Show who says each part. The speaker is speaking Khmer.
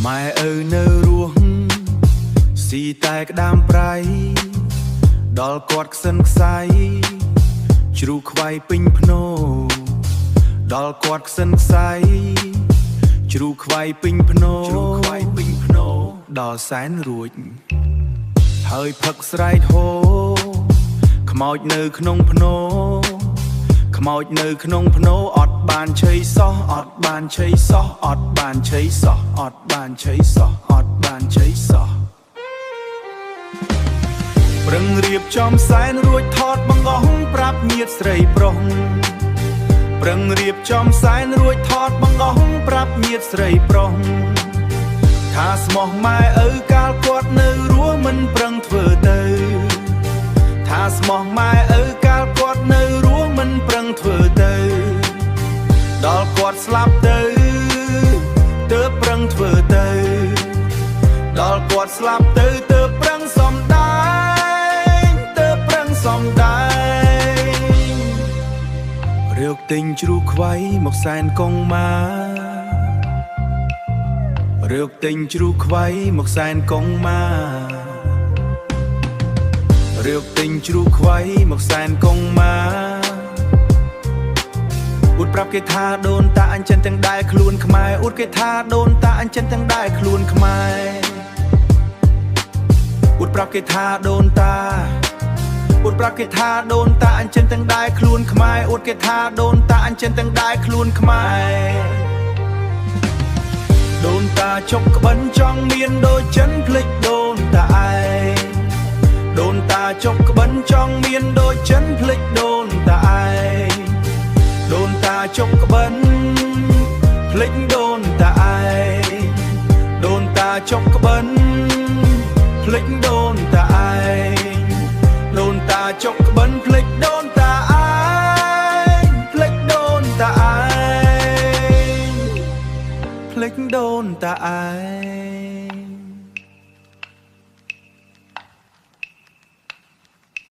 Speaker 1: ម៉ែឪនៅរស់ស៊ីតែក្តាមប្រៃដល់គាត់ខ្សិនខ្សៃជ្រូកខ្វៃពេញភ្នោដល់គាត់ខ្សិនខ្សៃជ្រូកខ្វៃពេញភ្នោដល់សែនរួចហើយផឹកស្រែកហូខ្មោចនៅក្នុងភ្នោខ្មោចនៅក្នុងភ្នោអត់បានឆៃសោះអត់បានឆៃសោះអត់បានឆៃសោះអត់បានឆៃសោះអត់បានឆៃសោះប្រឹងរៀបចំសែនរួចថតបង្កងប្រាប់ញាតស្រីប្រុសប្រឹងរៀបចំសែនរួចថតបង្កងប្រាប់ញាតស្រីប្រុសថាស្មោះម៉ែឪកាលគាត់នៅរស់មិនប្រឹងធ្វើទៅថាស្មោះម៉ែឪកាលគាត់នៅរស់មិនប្រឹងធ្វើទៅដល់គាត់ស្លាប់ទៅទើបប្រឹងធ្វើទៅដល់គាត់ស្លាប់ទៅទើបប្រឹងសំដែងទើបប្រឹងសំដែងរាវទិញជ្រូកខ្វៃមកសែនកងម៉ារាវទិញជ្រូកខ្វៃមកសែនកងម៉ារាវទិញជ្រូកខ្វៃមកសែនកងម៉ាអួតប្រាប់គេថាដូនតាអញ្ចឹងទាំងដែរខ្លួនខ្មែរអួតគេថាដូនតាអញ្ចឹងទាំងដែរខ្លួនខ្មែរអួតប្រាប់គេថាដូនតាអួតប្រាប់គេថាដូនតាអញ្ចឹងទាំងដែរខ្លួនខ្មែរអួតគេថាដូនតាអញ្ចឹងទាំងដែរខ្លួនខ្មែរដូនតាចុកក្បិនចង់មានដូចចិនភ្លេចដូនតាឯងដូនតាចុកក្បិនចង់មានដូចចិនភ្លេចដូនតាឯងដូនតាចុកក្បិនភ្លេចដូនតាឯងដូនតាចុកក្បិនភ្លេចដូនតាឯងដូនតាចុកក្បិនភ្លេចដូនតាឯងភ្លេចដូនតាឯងភ្លេចដូនតាឯង